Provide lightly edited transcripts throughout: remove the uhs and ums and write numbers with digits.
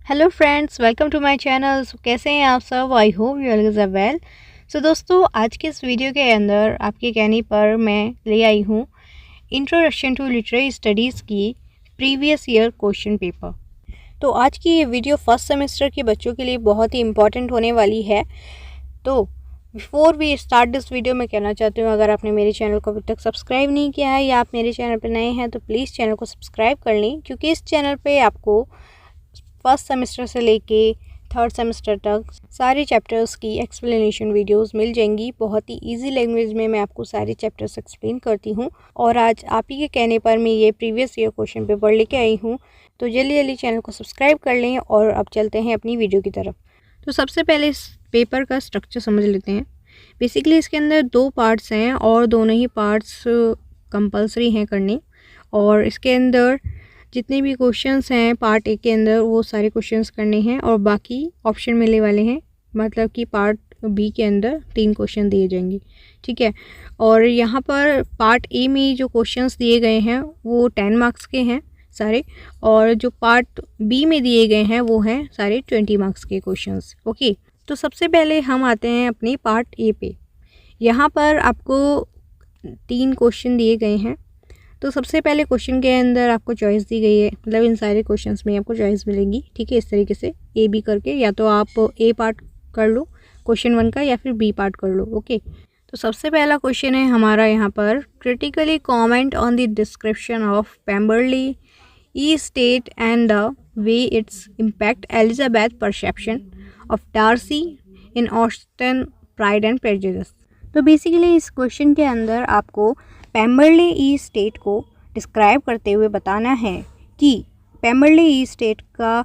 Hello friends, welcome to my channel. कैसे हैं आप सब? I hope you all are well. So दोस्तों, आज के इस वीडियो के अंदर आपके कहने पर मैं ले आई हूँ इंट्रोडक्शन टू लिटरेरी स्टडीज़ की प्रीवियस ईयर क्वेश्चन पेपर। तो आज की ये वीडियो फर्स्ट सेमेस्टर के बच्चों के लिए बहुत ही इंपॉर्टेंट होने वाली है। तो before we start this video मैं कहना चाहती हूँ, अगर आपने मेरे चैनल को अभी तक सब्सक्राइब नहीं किया है या आप मेरे चैनल पर नए हैं तो प्लीज़ चैनल को सब्सक्राइब कर लें, क्योंकि इस चैनल पे आपको फर्स्ट सेमेस्टर से लेके थर्ड सेमेस्टर तक सारे चैप्टर्स की एक्सप्लेनेशन वीडियोस मिल जाएंगी। बहुत ही इजी लैंग्वेज में मैं आपको सारे चैप्टर्स एक्सप्लेन करती हूँ। और आज आप ही के कहने पर मैं ये प्रीवियस ईयर क्वेश्चन पेपर लेके आई हूँ। तो जल्दी जल्दी चैनल को सब्सक्राइब कर लें और अब चलते हैं अपनी वीडियो की तरफ। तो सबसे पहले इस पेपर का स्ट्रक्चर समझ लेते हैं। बेसिकली इसके अंदर 2 पार्ट्स हैं और दोनों ही पार्ट्स कंपलसरी हैं करने। और इसके अंदर जितने भी क्वेश्चंस हैं पार्ट ए के अंदर वो सारे क्वेश्चंस करने हैं और बाकी ऑप्शन मिलने वाले हैं। मतलब कि पार्ट बी के अंदर 3 क्वेश्चन दिए जाएंगे, ठीक है। और यहाँ पर पार्ट ए में जो क्वेश्चंस दिए गए हैं वो 10 मार्क्स के हैं सारे, और जो पार्ट बी में दिए गए हैं वो हैं सारे 20 मार्क्स के क्वेश्चंस। ओके, तो सबसे पहले हम आते हैं अपनी पार्ट ए पे। यहाँ पर आपको 3 क्वेश्चन दिए गए हैं। तो सबसे पहले क्वेश्चन के अंदर आपको चॉइस दी गई है, मतलब इन सारे क्वेश्चंस में आपको चॉइस मिलेगी, ठीक है। इस तरीके से ए बी करके, या तो आप ए पार्ट कर लो क्वेश्चन 1 का या फिर बी पार्ट कर लो। ओके, तो सबसे पहला क्वेश्चन है हमारा यहाँ पर, critically comment on the description of Pemberley estate and the way its impact Elizabeth perception of Darcy in Austen Pride and Prejudice. तो बेसिकली इस क्वेश्चन के अंदर आपको पेम्बरली ई स्टेट को डिस्क्राइब करते हुए बताना है कि पेम्बरली ई स्टेट का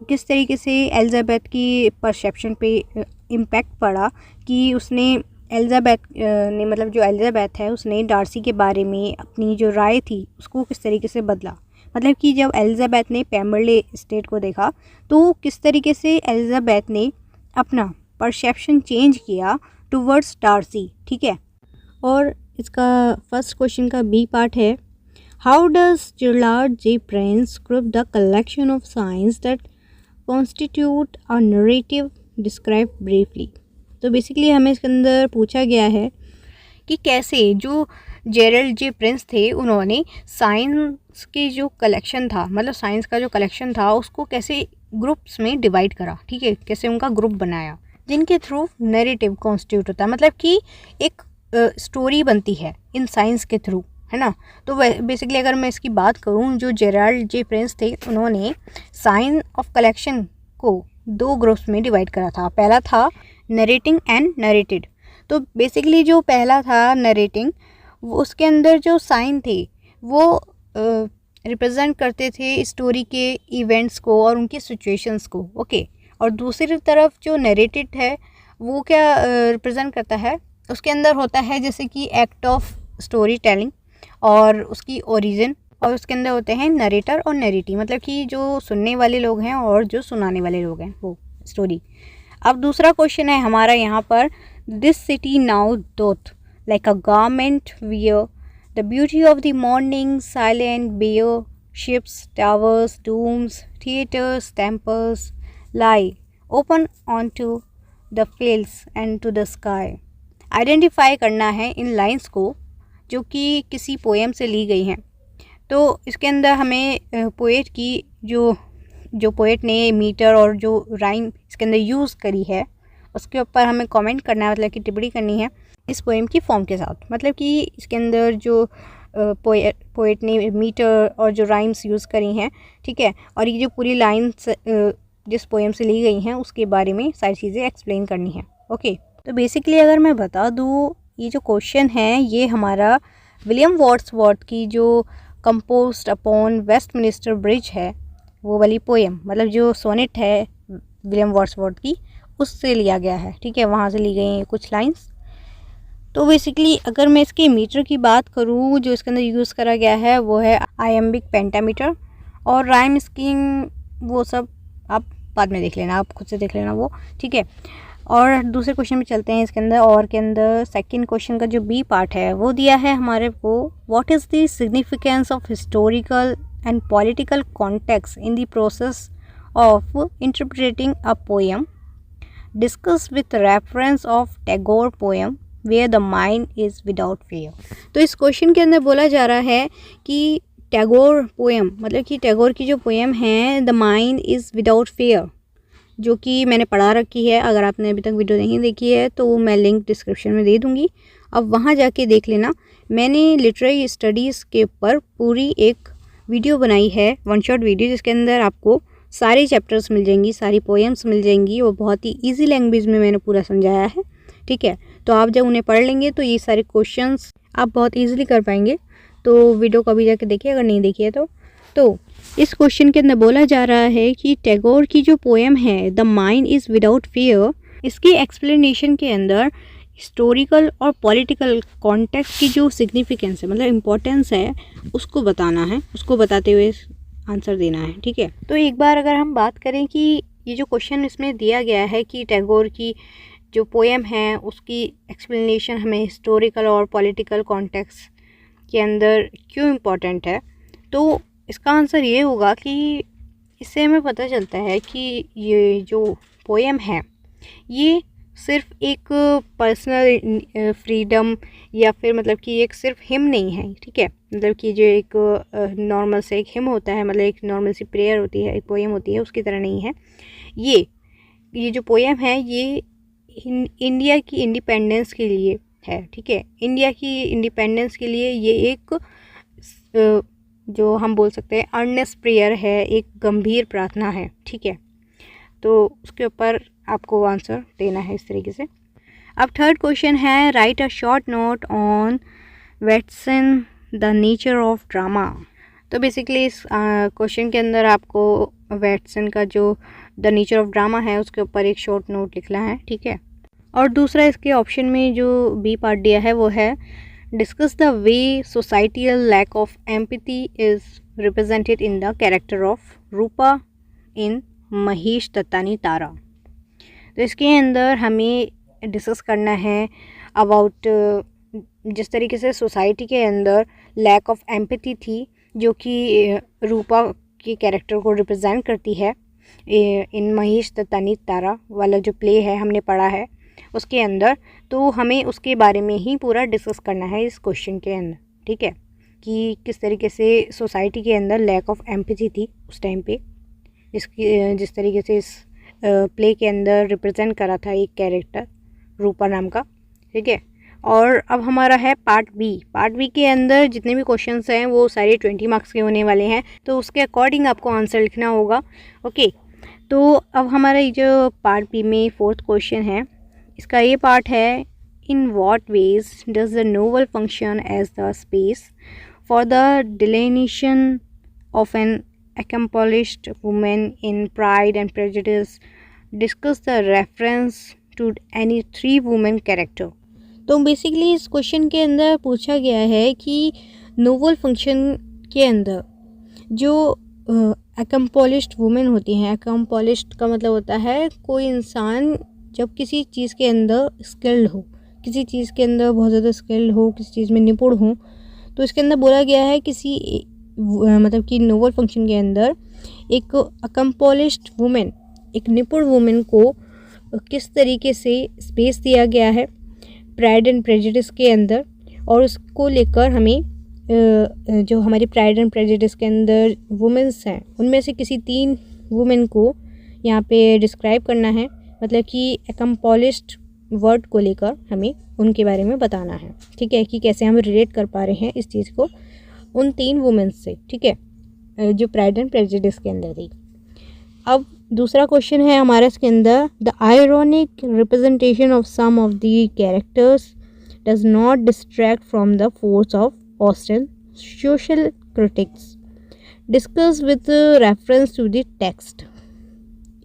किस तरीके से एलिजाबेथ की परसेप्शन पे इम्पैक्ट पड़ा, कि उसने एलिजाबेथ ने, मतलब जो एलिजाबेथ है उसने डार्सी के बारे में अपनी जो राय थी उसको किस तरीके से बदला। मतलब कि जब एलिजाबेथ ने पेम्बरली स्टेट को देखा तो किस तरीके से एलिजाबेथ ने अपना परसेप्शन चेंज किया टुवर्ड्स डार्सी, ठीक है। और इसका फर्स्ट क्वेश्चन का बी पार्ट है, how does Gerrard J Prince group the collection of science that constitute a narrative, describe briefly. तो बेसिकली हमें इसके अंदर पूछा गया है कि कैसे जो जेरल्ड जे प्रिंस थे उन्होंने साइंस की जो कलेक्शन था, मतलब साइंस का जो कलेक्शन था उसको कैसे ग्रुप्स में डिवाइड करा, ठीक है। कैसे उनका ग्रुप बनाया जिनके थ्रू नरेटिव कॉन्स्टिट्यूट होता है, मतलब कि एक स्टोरी बनती है इन साइंस के थ्रू, है ना। तो बेसिकली अगर मैं इसकी बात करूं, जो जेराल्ड जे प्रिंस थे उन्होंने साइंस ऑफ कलेक्शन को 2 ग्रुप्स में डिवाइड करा था। पहला था नरेटिंग एंड नरेटेड। तो बेसिकली जो पहला था नरेटिंग, उसके अंदर जो साइन थे वो रिप्रेजेंट करते थे स्टोरी के इवेंट्स को और उनकी सिचुएशंस को। ओके, और दूसरी तरफ जो नरेटेड है वो क्या रिप्रेजेंट करता है, उसके अंदर होता है जैसे कि एक्ट ऑफ स्टोरी टेलिंग और उसकी ओरिजिन, और उसके अंदर होते हैं नरेटर और नरेटी, मतलब कि जो सुनने वाले लोग हैं और जो सुनाने वाले लोग हैं वो स्टोरी। अब दूसरा क्वेश्चन है हमारा यहाँ पर, this city now doth like a garment wear the beauty of the morning silent bare ships towers domes theatres temples lie open onto the fields and to the sky. Identify करना है इन lines को जो कि किसी poem से ली गई हैं। तो इसके अंदर हमें पोएट की जो पोएट ने मीटर और जो राइम इसके अंदर यूज़ करी है उसके ऊपर हमें कमेंट करना है, मतलब कि टिप्पणी करनी है इस पोएम की फॉर्म के साथ। मतलब कि इसके अंदर जो पोएट ने मीटर और जो राइम्स यूज़ करी हैं, ठीक है, और ये जो पूरी लाइन्स जिस पोएम से ली गई हैं उसके बारे में सारी चीज़ें एक्सप्लेन करनी है। ओके, तो बेसिकली अगर मैं बता दूँ, ये जो क्वेश्चन है ये हमारा विलियम वर्ड्सवर्थ की जो कंपोज्ड अपॉन वेस्टमिनिस्टर ब्रिज है वो वाली पोएम, मतलब जो सोनेट है विलियम वर्ड्सवर्थ की, उससे लिया गया है, ठीक है। वहाँ से ली गई हैं कुछ लाइंस। तो बेसिकली अगर मैं इसके मीटर की बात करूँ, जो इसके अंदर यूज़ करा गया है वो है आयम्बिक पेंटामीटर, और राइम स्कीम वो सब आप बाद में देख लेना, आप खुद से देख लेना वो, ठीक है। और दूसरे क्वेश्चन में चलते हैं इसके अंदर, और के अंदर सेकंड क्वेश्चन का जो बी पार्ट है वो दिया है हमारे को, what is the significance of historical and political context in the process of interpreting a poem. Discuss with reference of Tagore poem where the mind is without fear. तो इस क्वेश्चन के अंदर बोला जा रहा है कि टैगोर पोएम, मतलब कि टैगोर की जो पोएम है the mind is without fair, जो कि मैंने पढ़ा रखी है। अगर आपने अभी तक वीडियो नहीं देखी है तो मैं लिंक डिस्क्रिप्शन में दे दूँगी, अब वहाँ जाके देख लेना। मैंने लिटरेरी स्टडीज़ के ऊपर पूरी एक वीडियो बनाई है, वन शॉट वीडियो, जिसके अंदर आपको सारे चैप्टर्स मिल जाएंगी, सारी पोएम्स मिल जाएंगी, वो बहुत ही ईजी लैंग्वेज में मैंने पूरा समझाया है। ठीक है, तो आप जब उन्हें पढ़ लेंगे तो ये सारे क्वेश्चंस आप बहुत ईजिली कर पाएंगे। तो वीडियो को अभी जाके देखिए अगर नहीं देखिए तो इस क्वेश्चन के अंदर बोला जा रहा है कि टैगोर की जो पोएम है the mind is without fear, इसके एक्सप्लेनेशन के अंदर हिस्टोरिकल और पॉलिटिकल कॉन्टेक्स्ट की जो सिग्निफिकेंस है, मतलब इम्पोर्टेंस है, उसको बताना है, उसको बताते हुए आंसर देना है। ठीक है, तो एक बार अगर हम बात करें कि ये जो क्वेश्चन इसमें दिया गया है कि टैगोर की जो पोएम है उसकी एक्सप्लेनेशन हमें हिस्टोरिकल और पॉलिटिकल कॉन्टेक्स्ट के अंदर क्यों इम्पोर्टेंट है, तो इसका आंसर ये होगा कि इससे हमें पता चलता है कि ये जो पोएम है ये सिर्फ एक पर्सनल फ्रीडम या फिर मतलब कि एक सिर्फ हिम नहीं है। ठीक है, मतलब कि जो एक नॉर्मल से एक हिम होता है, मतलब एक नॉर्मल सी प्रेयर होती है, एक पोएम होती है, उसकी तरह नहीं है। ये जो पोएम है ये इंडिया की इंडिपेंडेंस के लिए है। ठीक है, इंडिया की इंडिपेंडेंस के लिए ये एक जो हम बोल सकते हैं अर्नेस्ट प्रेयर है, एक गंभीर प्रार्थना है। ठीक है, तो उसके ऊपर आपको आंसर देना है इस तरीके से। अब थर्ड क्वेश्चन है right a short note on Watson the nature of drama. तो बेसिकली इस क्वेश्चन के अंदर आपको वैटसन का जो द नेचर ऑफ ड्रामा है उसके ऊपर एक शॉर्ट नोट लिखना है। ठीक है, और दूसरा इसके ऑप्शन में जो बी पार्ट दिया है वो है discuss the way societal lack of empathy is represented in the character of Rupa in Mahesh Dattani Tara. तो इसके अंदर हमें डिस्कस करना है अबाउट जिस तरीके से सोसाइटी के अंदर लैक ऑफ एम्पैथी थी जो कि रूपा के कैरेक्टर को रिप्रेजेंट करती है इन महेश दत्तानी तारा वाला जो प्ले है हमने पढ़ा है उसके अंदर, तो हमें उसके बारे में ही पूरा डिस्कस करना है इस क्वेश्चन के अंदर। ठीक है, कि किस तरीके से सोसाइटी के अंदर लैक ऑफ एम्पैथी थी उस टाइम पे, जिस तरीके से इस प्ले के अंदर रिप्रेजेंट करा था एक कैरेक्टर रूपा नाम का। ठीक है, और अब हमारा है पार्ट बी के अंदर जितने भी क्वेश्चंस हैं वो सारे 20 मार्क्स के होने वाले हैं, तो उसके अकॉर्डिंग आपको आंसर लिखना होगा। ओके, तो अब हमारा ये जो पार्ट बी में फोर्थ क्वेश्चन है, इसका ये पार्ट है in what ways does the novel function as the space for the delineation of an accomplished woman in Pride and Prejudice. Discuss the reference to any 3 women character. तो basically इस question के अंदर पूछा गया है कि novel function के अंदर जो accomplished women होती हैं, accomplished का मतलब होता है कोई इंसान जब किसी चीज़ के अंदर स्किल्ड हो, किसी चीज़ के अंदर बहुत ज़्यादा स्किल्ड हो, किसी चीज़ में निपुण हो, तो इसके अंदर बोला गया है किसी मतलब कि नोवेल फंक्शन के अंदर एक अकम्पॉलिश्ड वुमेन, एक निपुण वुमेन को किस तरीके से स्पेस दिया गया है प्राइड एंड प्रेजुडिस के अंदर, और उसको लेकर हमें जो हमारी प्राइड एंड प्रेजुडिस के अंदर वुमेन्स हैं उनमें से किसी 3 वुमेन को यहाँ पे डिस्क्राइब करना है, मतलब कि अकम्पॉलिश्ड वर्ड को लेकर हमें उनके बारे में बताना है। ठीक है, कि कैसे हम रिलेट कर पा रहे हैं इस चीज़ को उन 3 वुमेन्स से। ठीक है, जो प्राइड एंड प्रेजुडिस के अंदर थी। अब दूसरा क्वेश्चन है हमारे इसके अंदर the ironic representation of some of the characters does not distract from the force of Austen social critics discuss with reference to the text.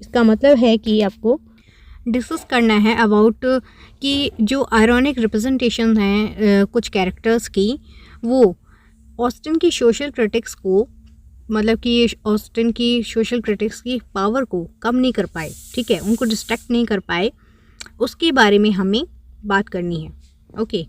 इसका मतलब है कि आपको डिस्कस करना है अबाउट कि जो आयरॉनिक रिप्रेजेंटेशन हैं कुछ कैरेक्टर्स की, वो ऑस्टन की सोशल क्रिटिक्स को, मतलब कि ऑस्टन की सोशल क्रिटिक्स की पावर को कम नहीं कर पाए। ठीक है, उनको डिस्ट्रैक्ट नहीं कर पाए, उसके बारे में हमें बात करनी है। ओके,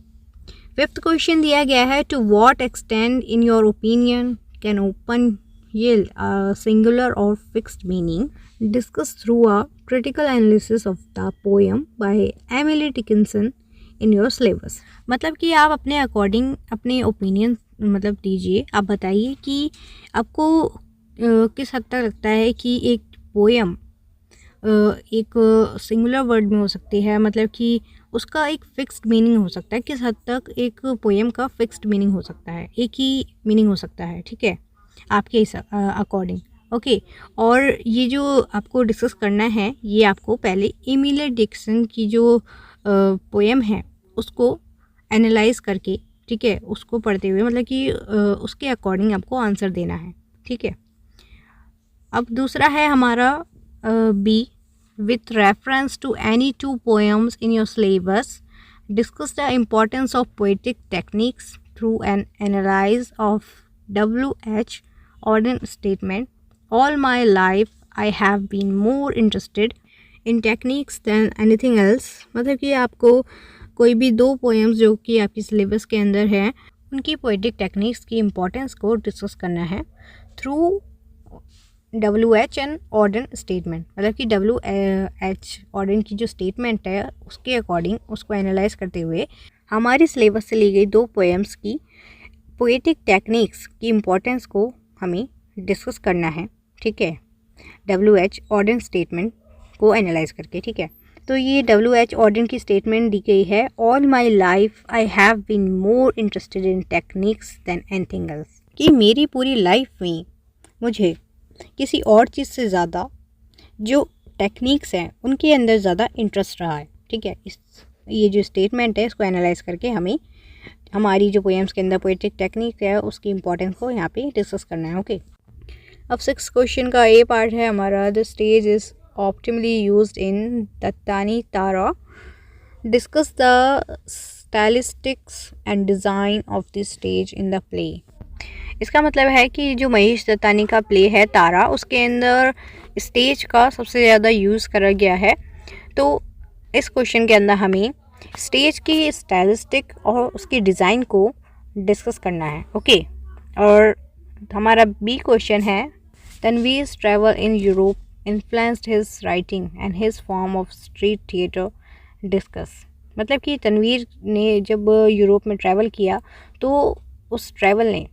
फिफ्थ क्वेश्चन दिया गया है to what extend in your opinion can open yield a singular or fixed meaning discuss through a critical analysis of the poem by Emily Dickinson in your syllabus. मतलब कि आप अपने according अपने opinion मतलब दीजिए, आप बताइए कि आपको किस हद तक लगता है कि एक पोएम एक सिंगुलर वर्ड में हो सकती है, मतलब कि उसका एक फ़िक्स्ड मीनिंग हो सकता है। किस हद तक एक पोएम का फ़िक्स्ड मीनिंग हो सकता है, एक ही मीनिंग हो सकता है, ठीक है, आपके अकॉर्डिंग। ओके, और ये जो आपको डिस्कस करना है, ये आपको पहले एमिली डिक्सन की जो पोएम है उसको एनालाइज करके, ठीक है, उसको पढ़ते हुए मतलब कि उसके अकॉर्डिंग आपको आंसर देना है, ठीक है। अब दूसरा है हमारा B, with reference to any two poems in your syllabus, discuss the importance of poetic techniques through an analysis of W.H. Auden statement. All my life I have been more interested in techniques than anything else. मतलब कि आपको कोई भी दो poems जो कि आपकी syllabus के अंदर हैं उनकी पोएटिक टेक्निक्स की इम्पोर्टेंस को डिस्कस करना है through WH and Auden statement. मतलब कि WH ऑर्डन की जो स्टेटमेंट है उसके अकॉर्डिंग उसको एनालाइज करते हुए हमारी सिलेबस से ली गई दो पोएम्स की पोएटिक टेक्निक्स की इम्पोर्टेंस को हमें डिस्कस करना है, ठीक है, WH ऑर्डन स्टेटमेंट को एनालाइज करके, ठीक है। तो ये WH ऑर्डन की स्टेटमेंट दी गई है, all my life I have been more interested in techniques than anything else, कि मेरी पूरी लाइफ में मुझे किसी और चीज़ से ज़्यादा जो टेक्निक्स हैं उनके अंदर ज़्यादा इंटरेस्ट रहा है, ठीक है। ये जो स्टेटमेंट है इसको एनालाइज करके हमें हमारी जो पोएम्स के अंदर पोएटिक टेक्निक है उसकी इंपॉर्टेंस को यहाँ पे डिस्कस करना है, ओके। अब 6 क्वेश्चन का ए पार्ट है हमारा, the stage is optimally used in Dattani Tara, discuss the stylistics and design of the stage in the play. इसका मतलब है कि जो महेश दत्तानी का प्ले है तारा, उसके अंदर स्टेज का सबसे ज़्यादा यूज़ करा गया है। तो इस क्वेश्चन के अंदर हमें स्टेज की स्टाइलिस्टिक और उसकी डिज़ाइन को डिस्कस करना है, ओके। और हमारा बी क्वेश्चन है, Tanvir's travel in Europe influenced his writing and his form of street theatre, discuss. मतलब कि तनवीर ने जब यूरोप में ट्रैवल किया तो उस ट्रैवल ने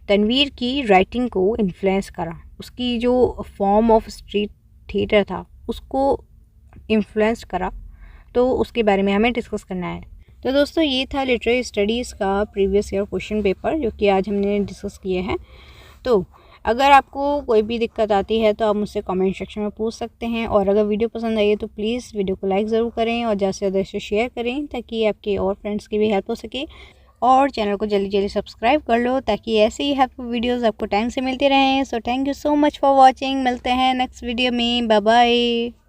तनवीर की राइटिंग को इन्फ्लुएंस करा, उसकी जो फॉर्म ऑफ स्ट्रीट थिएटर था उसको इन्फ्लुएंस करा, तो उसके बारे में हमें डिस्कस करना है। तो दोस्तों ये था लिटरेरी स्टडीज़ का प्रीवियस ईयर क्वेश्चन पेपर जो कि आज हमने डिस्कस किए हैं। तो अगर आपको कोई भी दिक्कत आती है तो आप मुझसे कमेंट सेक्शन में पूछ सकते हैं, और अगर वीडियो पसंद आई है तो प्लीज़ वीडियो को लाइक ज़रूर करें और ज़्यादा से ज़्यादा इसे शेयर करें ताकि आपके और फ्रेंड्स की भी हेल्प हो सके, और चैनल को जल्दी जल्दी सब्सक्राइब कर लो ताकि ऐसे ही हेल्पफुल वीडियोस आपको टाइम से मिलते रहें। So thank you so much for watching, मिलते हैं नेक्स्ट वीडियो में, बाय बाय।